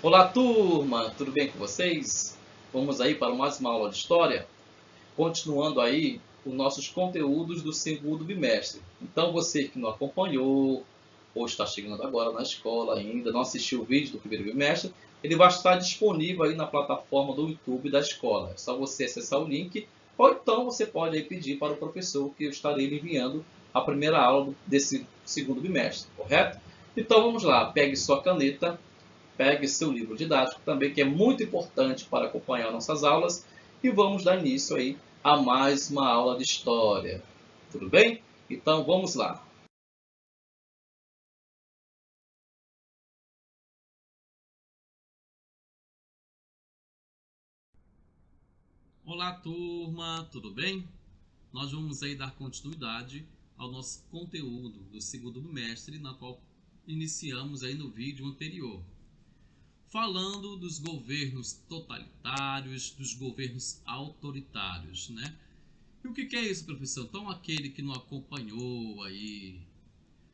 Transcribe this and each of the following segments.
Olá, turma! Tudo bem com vocês? Vamos aí para mais uma aula de História, continuando aí os nossos conteúdos do segundo bimestre. Então, você que não acompanhou, ou está chegando agora na escola ainda, não assistiu o vídeo do primeiro bimestre, ele vai estar disponível aí na plataforma do YouTube da escola. É só você acessar o link, ou então você pode aí pedir para o professor que eu estarei lhe enviando a primeira aula desse segundo bimestre, correto? Então, vamos lá, pegue sua caneta, pegue seu livro didático também, que é muito importante para acompanhar nossas aulas, e vamos dar início aí a mais uma aula de história. Tudo bem? Então vamos lá. Olá, turma, tudo bem? Nós vamos aí dar continuidade ao nosso conteúdo do segundo bimestre, na qual iniciamos aí no vídeo anterior, falando dos governos totalitários, dos governos autoritários, né? E o que é isso, professor? Então, aquele que não acompanhou aí,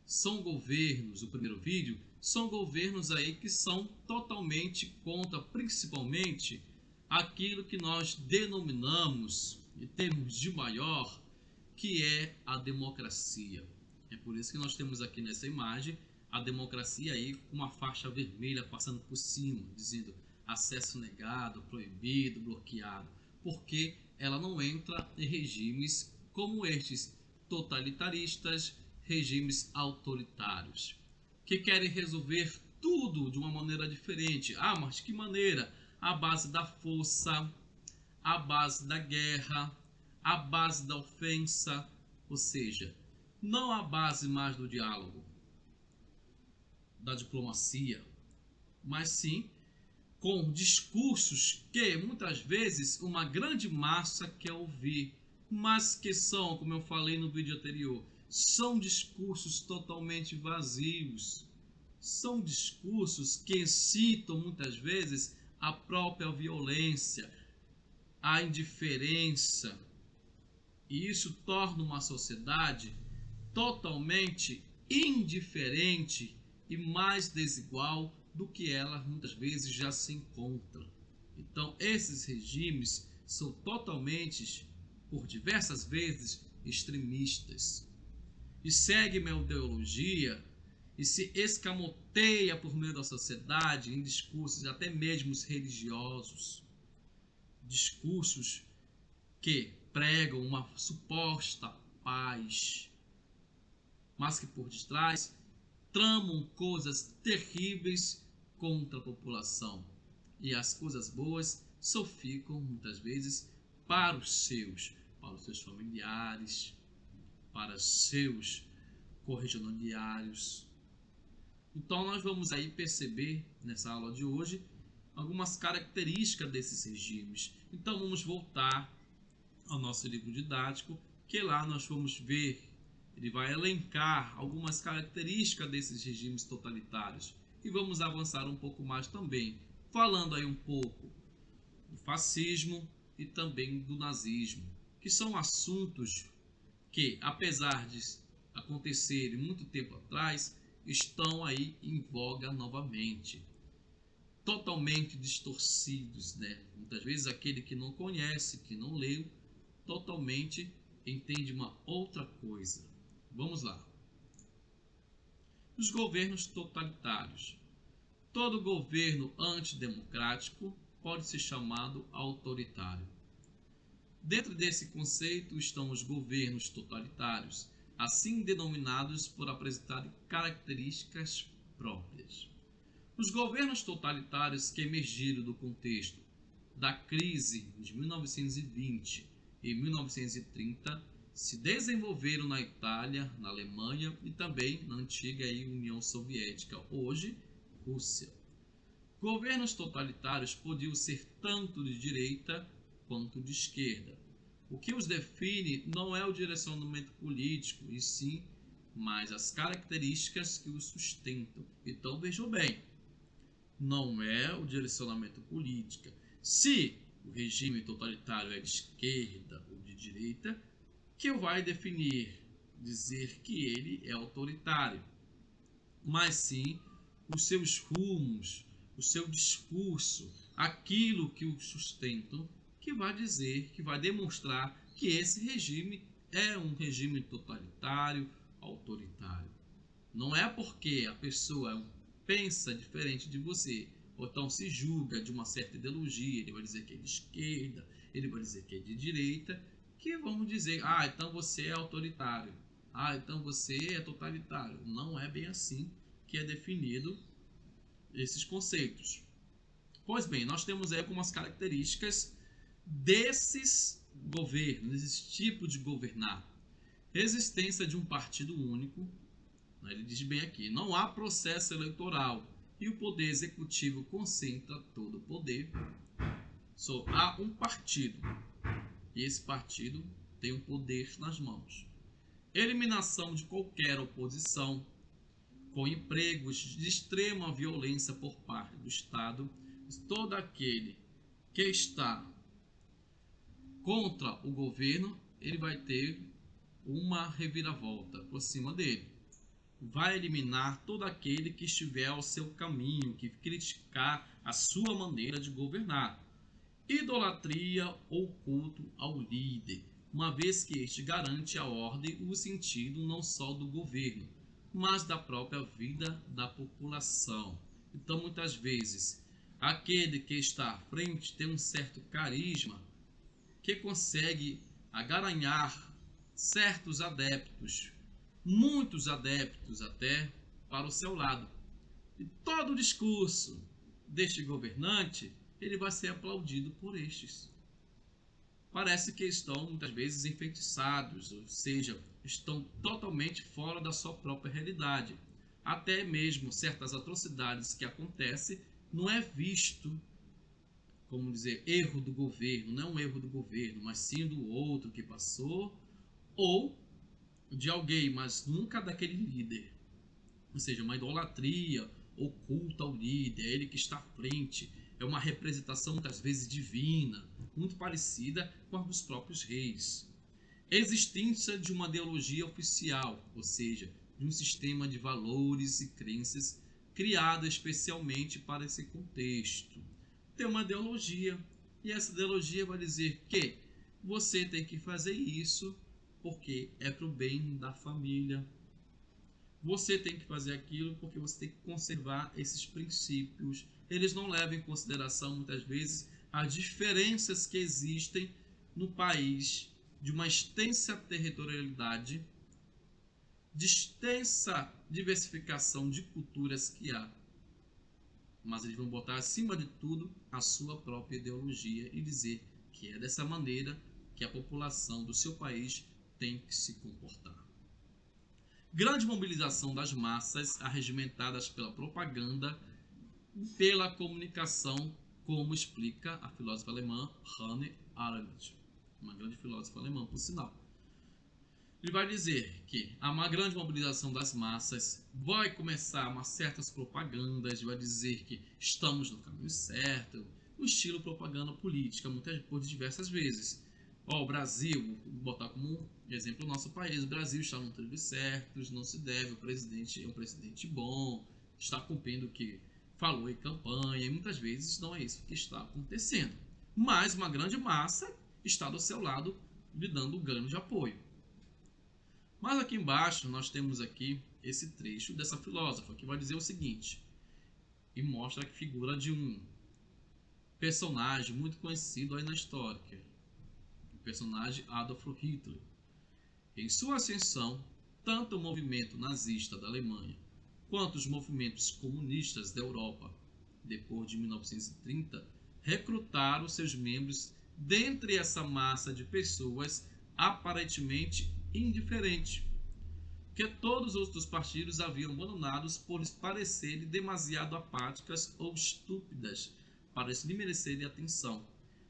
são governos, o primeiro vídeo, são governos aí que são totalmente contra, principalmente, aquilo que nós denominamos, em termos de maior, que é a democracia. É por isso que nós temos aqui nessa imagem a democracia aí com uma faixa vermelha passando por cima, dizendo acesso negado, proibido, bloqueado, porque ela não entra em regimes como estes, totalitaristas, regimes autoritários, que querem resolver tudo de uma maneira diferente. Ah, mas de que maneira? À base da força, à base da guerra, à base da ofensa, ou seja, não à base mais do diálogo, da diplomacia, mas sim com discursos que muitas vezes uma grande massa quer ouvir, mas que são, como eu falei no vídeo anterior, são discursos totalmente vazios. São discursos que incitam muitas vezes a própria violência, a indiferença, e isso torna uma sociedade totalmente indiferente e mais desigual do que ela muitas vezes já se encontra. Então, esses regimes são totalmente, por diversas vezes, extremistas e seguem uma ideologia e se escamoteia por meio da sociedade em discursos até mesmo religiosos, discursos que pregam uma suposta paz, mas que por detrás tramam coisas terríveis contra a população. E as coisas boas só ficam muitas vezes para os seus familiares, para seus correligionários. Então nós vamos aí perceber nessa aula de hoje algumas características desses regimes. Então vamos voltar ao nosso livro didático, que lá nós vamos ver, ele vai elencar algumas características desses regimes totalitários. E vamos avançar um pouco mais também, falando aí um pouco do fascismo e também do nazismo, que são assuntos que, apesar de acontecerem muito tempo atrás, estão aí em voga novamente, totalmente distorcidos, né? Muitas vezes aquele que não conhece, que não leu, totalmente entende uma outra coisa. Vamos lá. Os governos totalitários. Todo governo antidemocrático pode ser chamado autoritário. Dentro desse conceito estão os governos totalitários, assim denominados por apresentarem características próprias. Os governos totalitários que emergiram do contexto da crise de 1920 e 1930 se desenvolveram na Itália, na Alemanha e também na antiga União Soviética, hoje Rússia. Governos totalitários podiam ser tanto de direita quanto de esquerda. O que os define não é o direcionamento político, e sim, mas as características que os sustentam. Então vejam bem, não é o direcionamento político. Se o regime totalitário é de esquerda ou de direita, que vai definir, dizer que ele é autoritário, mas sim os seus rumos, o seu discurso, aquilo que o sustentam, que vai dizer, que vai demonstrar que esse regime é um regime totalitário, autoritário. Não é porque a pessoa pensa diferente de você, ou então se julga de uma certa ideologia, ele vai dizer que é de esquerda, ele vai dizer que é de direita, que vamos dizer, então você é autoritário, então você é totalitário. Não é bem assim que é definido esses conceitos. Pois bem, nós temos aí algumas características desses governos, desse tipo de governar. Existência de um partido único, ele diz bem aqui, não há processo eleitoral e o poder executivo concentra todo o poder. Só há um partido e esse partido tem o poder nas mãos. Eliminação de qualquer oposição, com empregos de extrema violência por parte do Estado. Todo aquele que está contra o governo, ele vai ter uma reviravolta por cima dele. Vai eliminar todo aquele que estiver ao seu caminho, que criticar a sua maneira de governar. Idolatria ou culto ao líder, uma vez que este garante a ordem e o sentido não só do governo, mas da própria vida da população. Então, muitas vezes, aquele que está à frente tem um certo carisma que consegue agaranhar certos adeptos, muitos adeptos até, para o seu lado. E todo o discurso deste governante, ele vai ser aplaudido por estes. Parece que estão muitas vezes enfeitiçados, ou seja, estão totalmente fora da sua própria realidade. Até mesmo certas atrocidades que acontecem não é visto, como dizer, erro do governo, não é um erro do governo, mas sim do outro que passou, ou de alguém, mas nunca daquele líder. Ou seja, uma idolatria ou culto ao líder, é ele que está à frente, é uma representação muitas vezes divina, muito parecida com a dos próprios reis. Existência de uma ideologia oficial, ou seja, de um sistema de valores e crenças criado especialmente para esse contexto. Tem uma ideologia, e essa ideologia vai dizer que você tem que fazer isso porque é para o bem da família. Você tem que fazer aquilo porque você tem que conservar esses princípios. Eles não levam em consideração, muitas vezes, as diferenças que existem no país, de uma extensa territorialidade, de extensa diversificação de culturas que há. Mas eles vão botar acima de tudo a sua própria ideologia e dizer que é dessa maneira que a população do seu país tem que se comportar. Grande mobilização das massas arregimentadas pela propaganda e pela comunicação, como explica a filósofa alemã Hannah Arendt, uma grande filósofa alemã, por sinal. Ele vai dizer que há uma grande mobilização das massas, vai começar umas certas propagandas, vai dizer que estamos no caminho certo, o estilo propaganda política, por diversas vezes. O Brasil, vou botar como exemplo o nosso país, o Brasil está no trilho certo, não se deve, o presidente é um presidente bom, está cumprindo o que falou em campanha, e muitas vezes não é isso que está acontecendo. Mas uma grande massa está do seu lado, lhe dando ganho de apoio. Mas aqui embaixo nós temos aqui esse trecho dessa filósofa que vai dizer o seguinte, e mostra a figura de um personagem muito conhecido aí na história, que é o personagem Adolf Hitler. Em sua ascensão, tanto o movimento nazista da Alemanha quanto os movimentos comunistas da Europa, depois de 1930, recrutaram seus membros dentre essa massa de pessoas aparentemente indiferente, que todos os outros partidos haviam abandonado por lhes parecerem demasiado apáticas ou estúpidas para lhe merecerem atenção.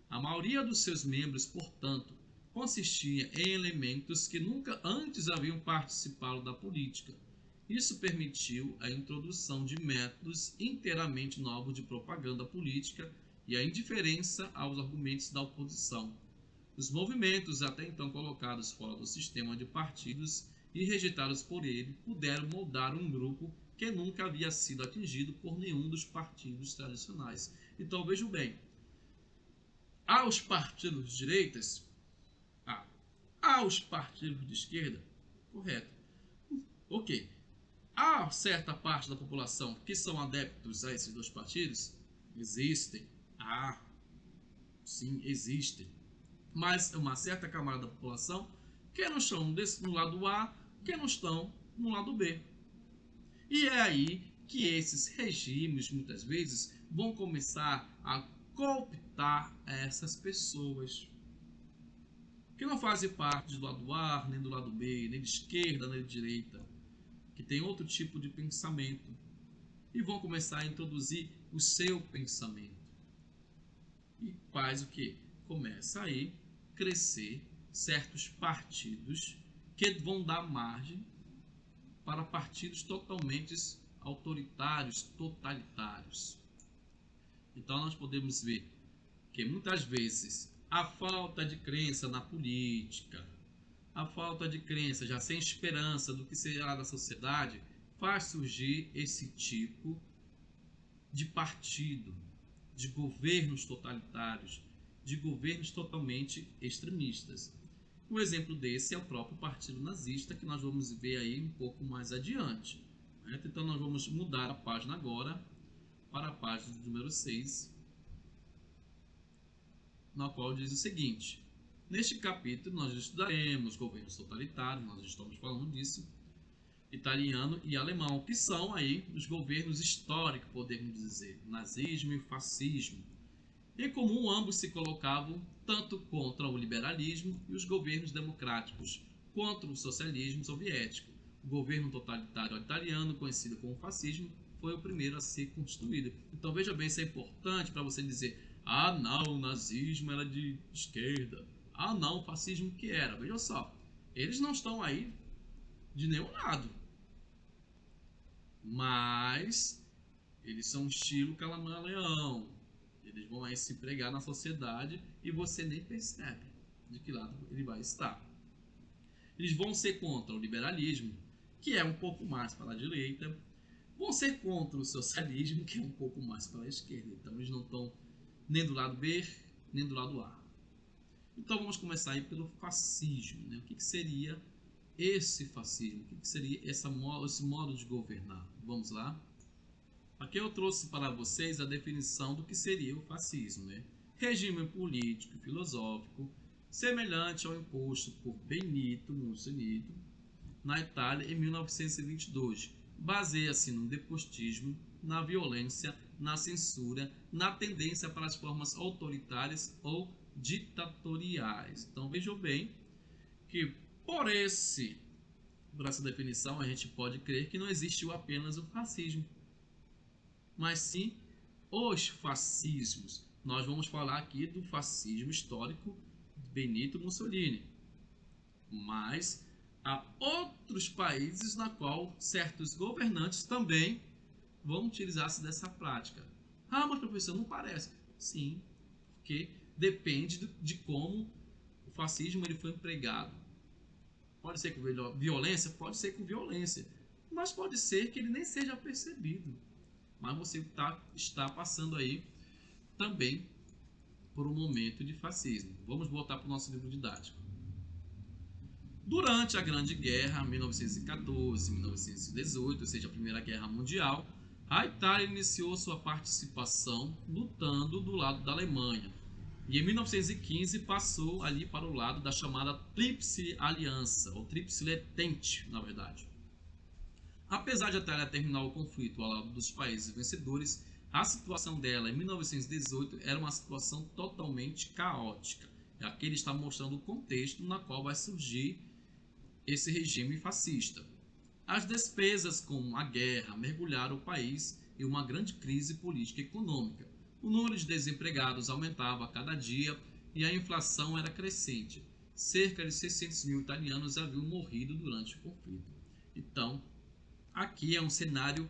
A maioria dos seus membros, portanto, consistia em elementos que nunca antes haviam participado da política. Isso permitiu a introdução de métodos inteiramente novos de propaganda política e a indiferença aos argumentos da oposição. Os movimentos até então colocados fora do sistema de partidos e rejeitados por ele puderam moldar um grupo que nunca havia sido atingido por nenhum dos partidos tradicionais. Então vejam bem, aos partidos de direitas, aos partidos de esquerda, correto, ok, há certa parte da população que são adeptos a esses dois partidos, existem, sim, existem, mas uma certa camada da população que não estão no lado A, que não estão no lado B. E é aí que esses regimes, muitas vezes, vão começar a cooptar essas pessoas que não fazem parte do lado A, nem do lado B, nem de esquerda, nem de direita, que tem outro tipo de pensamento, e vão começar a introduzir o seu pensamento. E faz o que? Começa aí crescer certos partidos que vão dar margem para partidos totalmente autoritários, totalitários. Então nós podemos ver que muitas vezes a falta de crença na política, a falta de crença, já sem esperança do que será da sociedade, faz surgir esse tipo de partido, de governos totalitários, de governos totalmente extremistas. Um exemplo desse é o próprio Partido Nazista, que nós vamos ver aí um pouco mais adiante. Então nós vamos mudar a página agora para a página número 6, na qual diz o seguinte: neste capítulo nós estudaremos governos totalitários, nós estamos falando disso, italiano e alemão, que são aí os governos históricos, podemos dizer, nazismo e fascismo. Em comum, ambos se colocavam tanto contra o liberalismo e os governos democráticos, contra o socialismo soviético. O governo totalitário italiano, conhecido como fascismo, foi o primeiro a ser construído. Então veja bem, isso é importante para você dizer: não, o nazismo era de esquerda, não, o fascismo que era. Veja só, eles não estão aí de nenhum lado, mas eles são estilo Calamar-Leão. Eles vão aí se pregar na sociedade e você nem percebe de que lado ele vai estar. Eles vão ser contra o liberalismo, que é um pouco mais para a direita, vão ser contra o socialismo, que é um pouco mais para a esquerda. Então eles não estão nem do lado B, nem do lado A. Então vamos começar aí pelo fascismo. Né? O que seria esse fascismo? O que seria esse modo de governar? Vamos lá? Aqui eu trouxe para vocês a definição do que seria o fascismo. Né? Regime político e filosófico semelhante ao imposto por Benito Mussolini na Itália em 1922. Baseia-se no despotismo, na violência, na censura, na tendência para as formas autoritárias ou ditatoriais. Então vejam bem que por essa definição a gente pode crer que não existiu apenas o fascismo, mas sim os fascismos. Nós vamos falar aqui do fascismo histórico de Benito Mussolini, mas há outros países na qual certos governantes também vão utilizar-se dessa prática. Mas professor, não parece. Sim, porque depende de como o fascismo ele foi empregado. Pode ser com violência? Pode ser com violência. Mas pode ser que ele nem seja percebido. Mas você está passando aí também por um momento de fascismo. Vamos voltar para o nosso livro didático. Durante a Grande Guerra, 1914-1918, ou seja, a Primeira Guerra Mundial, a Itália iniciou sua participação lutando do lado da Alemanha. E em 1915 passou ali para o lado da chamada Tríplice Aliança, ou Tríplice Entente, na verdade. Apesar de a Itália terminar o conflito ao lado dos países vencedores, a situação dela em 1918 era uma situação totalmente caótica. Aqui ele está mostrando o contexto na qual vai surgir esse regime fascista. As despesas com a guerra mergulharam o país em uma grande crise política e econômica. O número de desempregados aumentava a cada dia e a inflação era crescente. Cerca de 600 mil italianos haviam morrido durante o conflito. Então, aqui é um cenário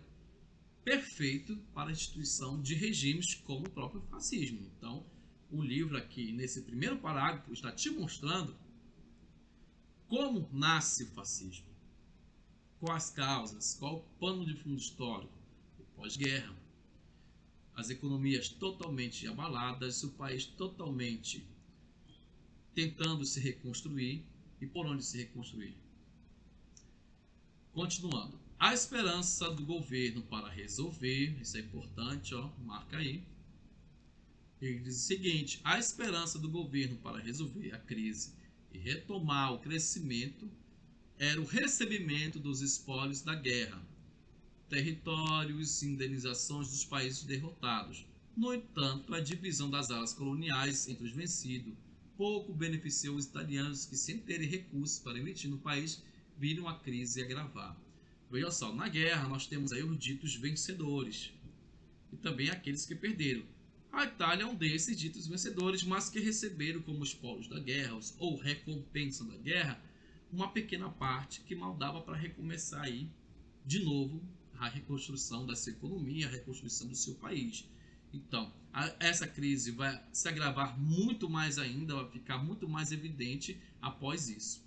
perfeito para a instituição de regimes como o próprio fascismo. Então, o livro aqui, nesse primeiro parágrafo, está te mostrando como nasce o fascismo. Quais as causas? Qual o pano de fundo histórico? O pós-guerra. As economias totalmente abaladas, o país totalmente tentando se reconstruir. E por onde se reconstruir? Continuando. A esperança do governo para resolver, isso é importante, ó, marca aí. Ele diz o seguinte: a esperança do governo para resolver a crise e retomar o crescimento era o recebimento dos espólios da guerra, territórios e indenizações dos países derrotados. No entanto, a divisão das áreas coloniais entre os vencidos pouco beneficiou os italianos que, sem terem recursos para investir no país, viram a crise agravar. Veja só, na guerra nós temos aí os ditos vencedores e também aqueles que perderam. A Itália é um desses ditos vencedores, mas que receberam como espólios da guerra ou recompensa da guerra uma pequena parte que mal dava para recomeçar aí de novo a reconstrução da sua economia, a reconstrução do seu país. Então, essa crise vai se agravar muito mais ainda, vai ficar muito mais evidente após isso.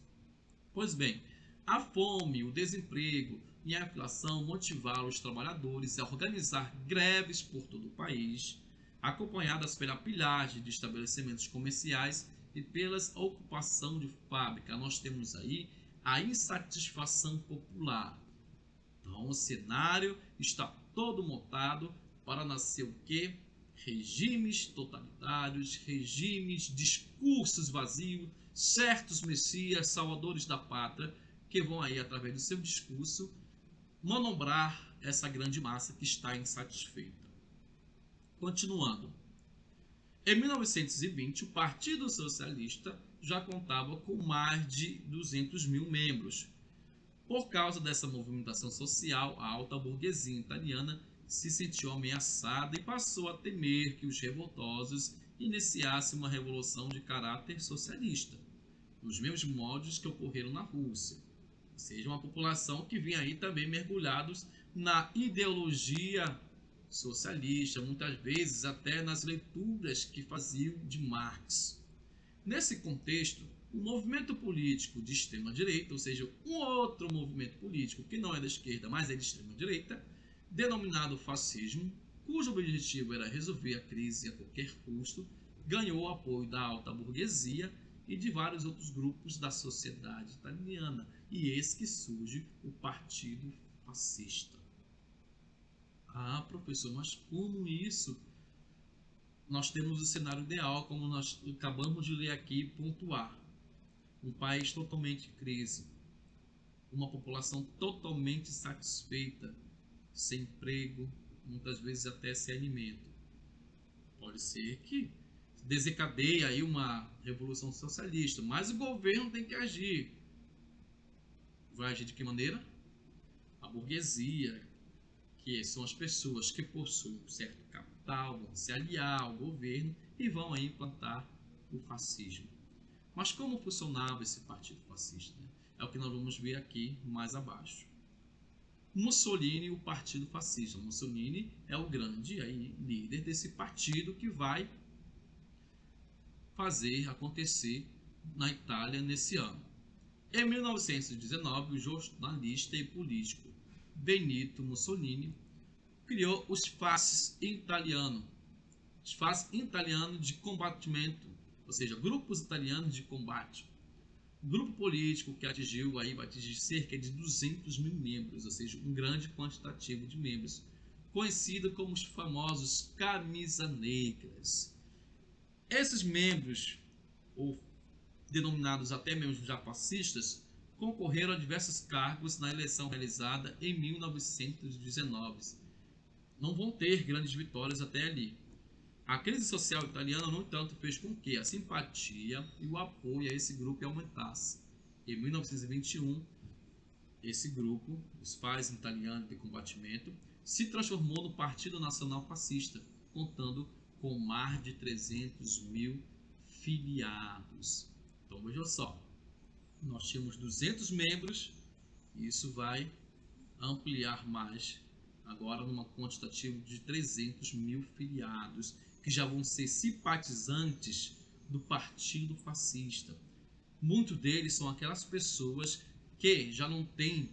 Pois bem, a fome, o desemprego e a inflação motivaram os trabalhadores a organizar greves por todo o país, acompanhadas pela pilhagem de estabelecimentos comerciais e pela ocupação de fábrica. Nós temos aí a insatisfação popular. Então, o cenário está todo montado para nascer o quê? Regimes totalitários, regimes, discursos vazios, certos messias, salvadores da pátria, que vão aí, através do seu discurso, manobrar essa grande massa que está insatisfeita. Continuando. Em 1920, o Partido Socialista já contava com mais de 200 mil membros. Por causa dessa movimentação social, a alta burguesia italiana se sentiu ameaçada e passou a temer que os revoltosos iniciassem uma revolução de caráter socialista, nos mesmos moldes que ocorreram na Rússia. Ou seja, uma população que vinha aí também mergulhados na ideologia socialista, muitas vezes até nas leituras que faziam de Marx. Nesse contexto, o movimento político de extrema-direita, ou seja, um outro movimento político que não é da esquerda, mas é de extrema-direita, denominado fascismo, cujo objetivo era resolver a crise a qualquer custo, ganhou o apoio da alta burguesia e de vários outros grupos da sociedade italiana, e eis que surge o Partido Fascista. Ah, professor, mas como isso? Nós temos o cenário ideal, como nós acabamos de ler aqui, pontuar. Um país totalmente em crise, uma população totalmente satisfeita, sem emprego, muitas vezes até sem alimento. Pode ser que desencadeie aí uma revolução socialista, mas o governo tem que agir. Vai agir de que maneira? A burguesia, que são as pessoas que possuem um certo capital, vão se aliar ao governo e vão aí implantar o fascismo. Mas como funcionava esse partido fascista? É o que nós vamos ver aqui mais abaixo. Mussolini, o partido fascista. Mussolini é o grande aí, líder desse partido que vai fazer acontecer na Itália nesse ano. Em 1919, o jornalista e político Benito Mussolini criou os fasces italianos, de combatimento, ou seja, grupos italianos de combate. Grupo político que vai atingir cerca de 200 mil membros, ou seja, um grande quantitativo de membros, conhecido como os famosos Camisa Negras. Esses membros, ou denominados até mesmo já fascistas, concorreram a diversos cargos na eleição realizada em 1919. Não vão ter grandes vitórias até ali. A crise social italiana, no entanto, fez com que a simpatia e o apoio a esse grupo aumentasse. Em 1921, esse grupo, os Fasci Italiani de Combattimento, se transformou no Partido Nacional Fascista, contando com mais de 300 mil filiados. Então veja só, nós tínhamos 200 membros e isso vai ampliar mais, agora numa quantitativa de 300 mil filiados, que já vão ser simpatizantes do Partido Fascista. Muitos deles são aquelas pessoas que já não têm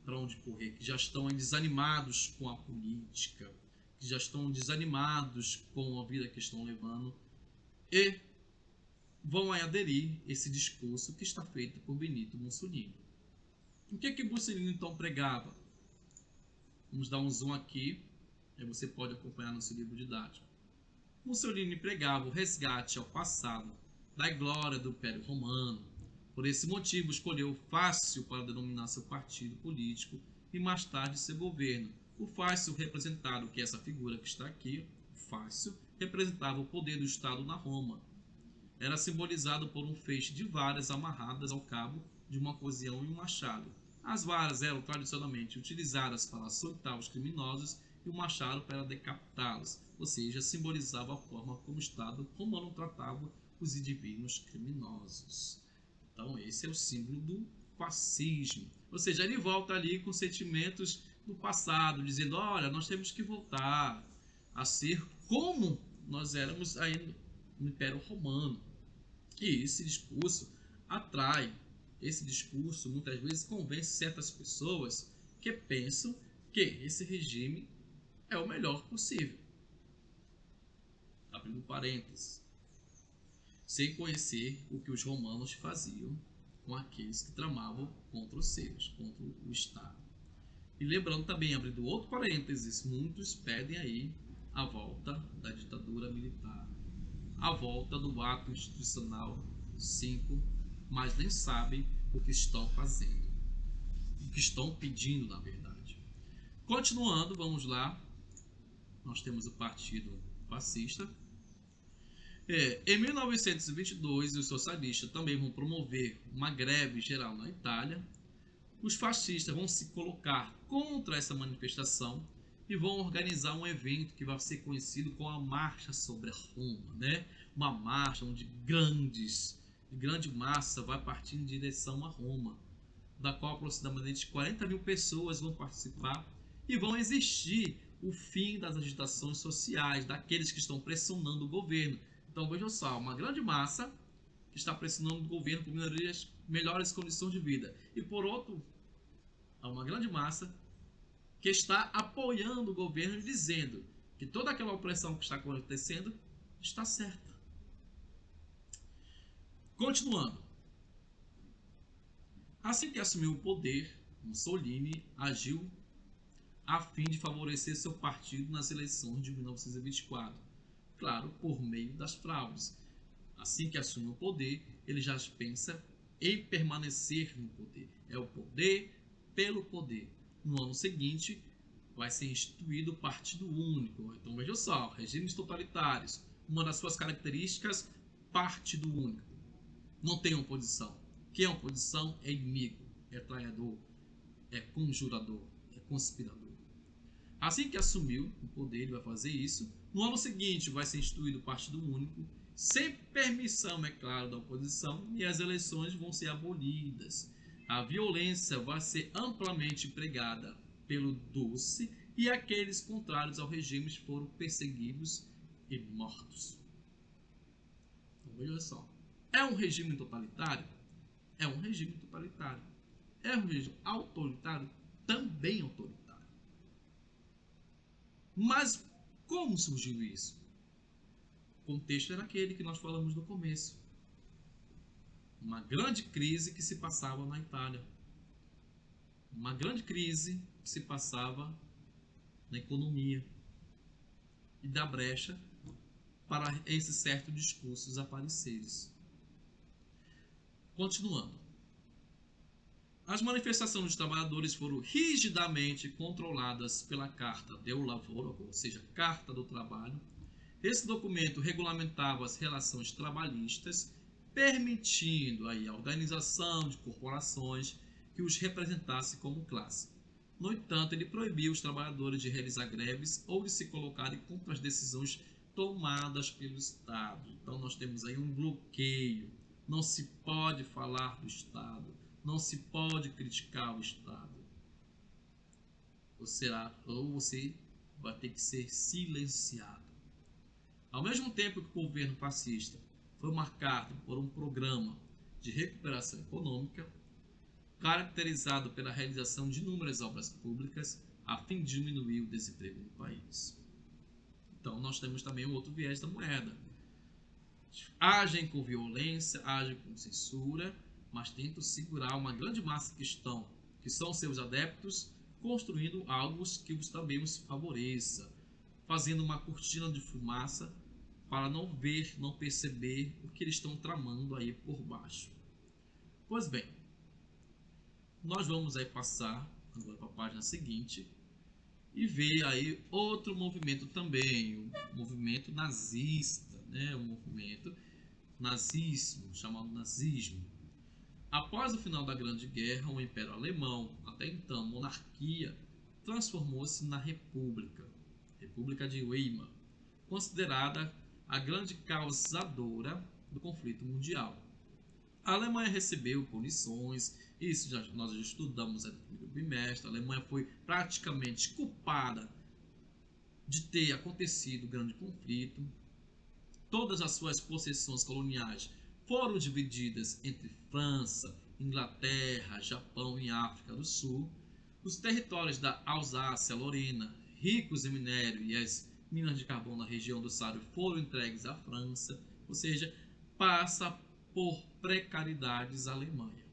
para onde correr, que já estão desanimados com a política, que já estão desanimados com a vida que estão levando e vão aderir esse discurso que está feito por Benito Mussolini. O que Mussolini então pregava? Vamos dar um zoom aqui, aí você pode acompanhar no seu livro didático. Mussolini pregava o resgate ao passado da glória do Império Romano. Por esse motivo, escolheu Fácil para denominar seu partido político e mais tarde seu governo. O Fácil representado, que é essa figura que está aqui, o Fácil, representava o poder do Estado na Roma. Era simbolizado por um feixe de varas amarradas ao cabo de uma cozião e um machado. As varas eram tradicionalmente utilizadas para açoitar os criminosos e o machado para decapitá-los, ou seja, simbolizava a forma como o Estado romano tratava os indivíduos criminosos. Então esse é o símbolo do fascismo, ou seja, ele volta ali com sentimentos do passado, dizendo, olha, nós temos que voltar a ser como nós éramos aí no Império Romano. E esse discurso atrai, esse discurso muitas vezes convence certas pessoas que pensam que esse regime é o melhor possível. Abrindo parênteses. Sem conhecer o que os romanos faziam com aqueles que tramavam contra os seus, contra o Estado. E lembrando também, abrindo outro parênteses, muitos pedem aí a volta da ditadura militar, a volta do ato institucional 5, mas nem sabem o que estão fazendo, o que estão pedindo na verdade. Continuando, vamos lá, nós temos o Partido Fascista. Em 1922, os socialistas também vão promover uma greve geral na Itália. Os fascistas vão se colocar contra essa manifestação e vão organizar um evento que vai ser conhecido como a Marcha sobre Roma, né? Uma marcha onde grande massa vai partir em direção a Roma, da qual aproximadamente 40 mil pessoas vão participar e vão exigir o fim das agitações sociais, daqueles que estão pressionando o governo. Então vejam só, uma grande massa que está pressionando o governo por melhores condições de vida. E por outro, há uma grande massa que está apoiando o governo e dizendo que toda aquela opressão que está acontecendo está certa. Continuando. Assim que assumiu o poder, Mussolini agiu a fim de favorecer seu partido nas eleições de 1924. Claro, por meio das fraudes. Assim que assume o poder, ele já pensa em permanecer no poder. É o poder pelo poder. No ano seguinte, vai ser instituído o Partido Único. Então veja só, regimes totalitários, uma das suas características, Partido Único. Não tem oposição. Quem é oposição é inimigo, é traidor, é conjurador, é conspirador. Assim que assumiu o poder, ele vai fazer isso. No ano seguinte vai ser instituído o Partido Único, sem permissão, é claro, da oposição, e as eleições vão ser abolidas. A violência vai ser amplamente empregada pelo Doce e aqueles contrários ao regime foram perseguidos e mortos. Então, veja só. É um regime totalitário? É um regime totalitário. É um regime autoritário? Também autoritário. Mas como surgiu isso? O contexto era aquele que nós falamos no começo. Uma grande crise que se passava na Itália. Uma grande crise que se passava na economia. E da brecha para esses certos discursos aparecerem. Continuando. As manifestações dos trabalhadores foram rigidamente controladas pela Carta del Lavoro, ou seja, Carta do Trabalho. Esse documento regulamentava as relações trabalhistas, permitindo aí a organização de corporações que os representasse como classe. No entanto, ele proibia os trabalhadores de realizar greves ou de se colocarem contra as decisões tomadas pelo Estado. Então nós temos aí um bloqueio. Não se pode falar do Estado. Não se pode criticar o Estado. Ou você vai ter que ser silenciado. Ao mesmo tempo que o governo fascista foi marcado por um programa de recuperação econômica, caracterizado pela realização de inúmeras obras públicas a fim de diminuir o desemprego no país. Então, nós temos também o outro viés da moeda. Agem com violência, agem com censura, mas tentam segurar uma grande massa que são seus adeptos, construindo algo que também os favoreça, fazendo uma cortina de fumaça para não ver, não perceber o que eles estão tramando aí por baixo. Pois bem, nós vamos aí passar agora para a página seguinte e ver aí outro movimento também, o movimento nazista, né? O movimento nazismo, chamado nazismo. Após o final da Grande Guerra, o Império Alemão, até então monarquia, transformou-se na República de Weimar, considerada a grande causadora do conflito mundial. A Alemanha recebeu punições, isso nós já estudamos no primeiro bimestre. A Alemanha foi praticamente culpada de ter acontecido o grande conflito. Todas as suas possessões coloniais foram divididas entre França, Inglaterra, Japão e África do Sul. Os territórios da Alsácia-Lorena, ricos em minério, e as minas de carvão na região do Sário foram entregues à França, ou seja, passa por precariedades a Alemanha.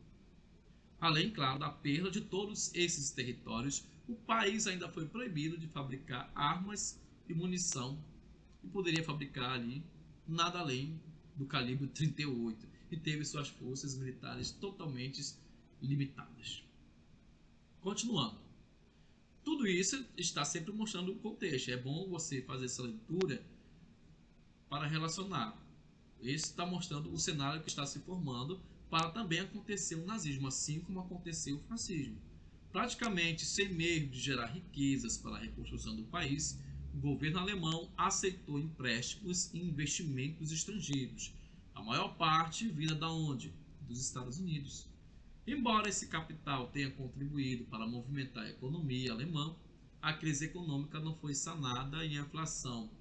Além, claro, da perda de todos esses territórios, o país ainda foi proibido de fabricar armas e munição, e poderia fabricar ali nada além do calibre 38, e teve suas forças militares totalmente limitadas. Continuando, tudo isso está sempre mostrando o contexto. É bom você fazer essa leitura para relacionar. Esse está mostrando o cenário que está se formando para também acontecer o nazismo, assim como aconteceu o fascismo. Praticamente sem meio de gerar riquezas para a reconstrução do país, o governo alemão aceitou empréstimos e investimentos estrangeiros, a maior parte vinda da onde? Dos Estados Unidos. Embora esse capital tenha contribuído para movimentar a economia alemã, a crise econômica não foi sanada e a inflação,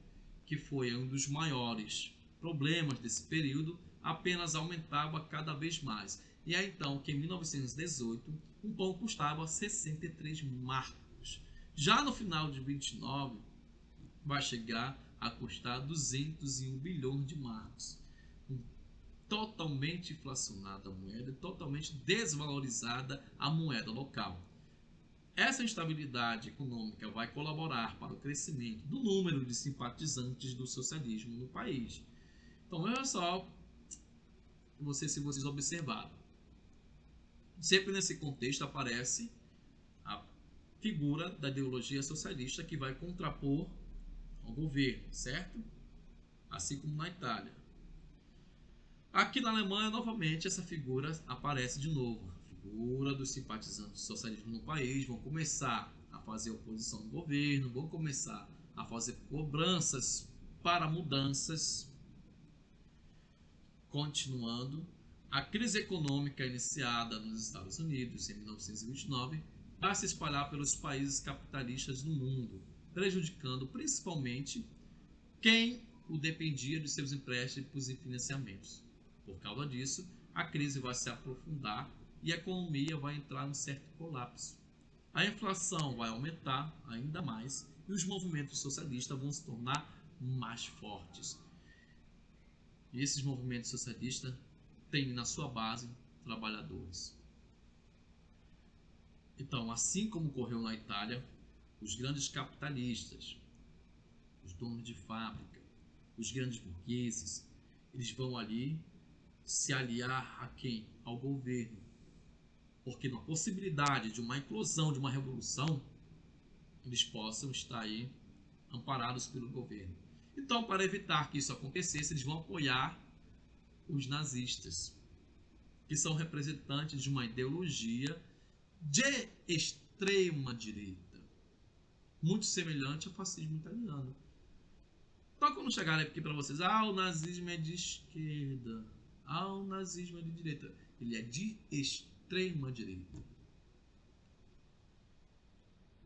que foi um dos maiores problemas desse período, apenas aumentava cada vez mais. E é então que em 1918 um pão custava 63 marcos. Já no final de 29 vai chegar a custar 201 bilhões de marcos. Totalmente inflacionada a moeda, totalmente desvalorizada a moeda local. Essa instabilidade econômica vai colaborar para o crescimento do número de simpatizantes do socialismo no país. Então, olha só, se vocês observaram, sempre nesse contexto aparece a figura da ideologia socialista que vai contrapor ao governo, certo? Assim como na Itália. Aqui na Alemanha, novamente, essa figura aparece de novo. A figura dos simpatizantes do socialismo no país vão começar a fazer oposição ao governo, vão começar a fazer cobranças para mudanças. Continuando, a crise econômica iniciada nos Estados Unidos em 1929 vai se espalhar pelos países capitalistas do mundo, prejudicando principalmente quem o dependia de seus empréstimos e financiamentos. Por causa disso, a crise vai se aprofundar e a economia vai entrar em certo colapso. A inflação vai aumentar ainda mais e os movimentos socialistas vão se tornar mais fortes. E esses movimentos socialistas têm na sua base trabalhadores. Então, assim como ocorreu na Itália, os grandes capitalistas, os donos de fábrica, os grandes burgueses, eles vão ali se aliar a quem? Ao governo. Porque na possibilidade de uma eclosão, de uma revolução, eles possam estar aí amparados pelo governo. Então, para evitar que isso acontecesse, eles vão apoiar os nazistas, que são representantes de uma ideologia de extrema direita, muito semelhante ao fascismo italiano. Então, quando chegarem aqui para vocês, o nazismo é de esquerda, o nazismo é de direita, ele é de extrema direita.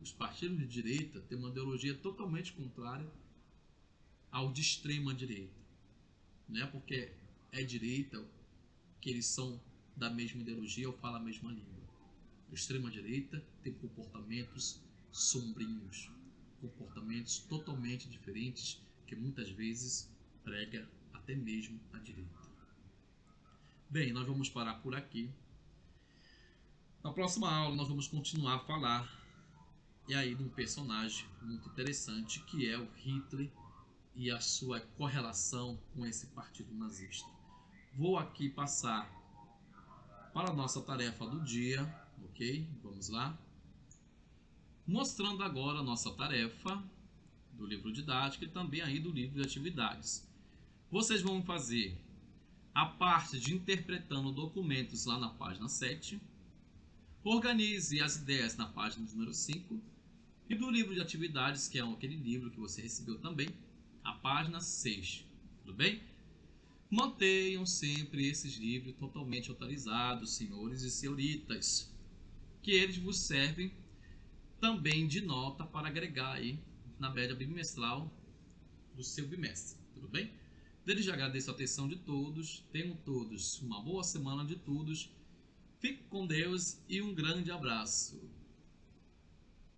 Os partidos de direita têm uma ideologia totalmente contrária ao de extrema direita. Não é porque é direita que eles são da mesma ideologia ou falam a mesma língua. A extrema-direita tem comportamentos sombrios, comportamentos totalmente diferentes que muitas vezes prega até mesmo a direita. Bem, nós vamos parar por aqui. Na próxima aula nós vamos continuar a falar de um personagem muito interessante que é o Hitler e a sua correlação com esse partido nazista. Vou aqui passar para a nossa tarefa do dia, ok? Vamos lá. Mostrando agora a nossa tarefa do livro didático e também aí do livro de atividades. Vocês vão fazer a parte de interpretando documentos lá na página 7. Organize as ideias na página número 5. E do livro de atividades, que é aquele livro que você recebeu também, a página 6. Tudo bem? Mantenham sempre esses livros totalmente atualizados, senhores e senhoritas, que eles vos servem também de nota para agregar aí na média bimestral do seu bimestre. Tudo bem? Desde já agradeço a atenção de todos. Tenham todos uma boa semana de todos. Fique com Deus e um grande abraço.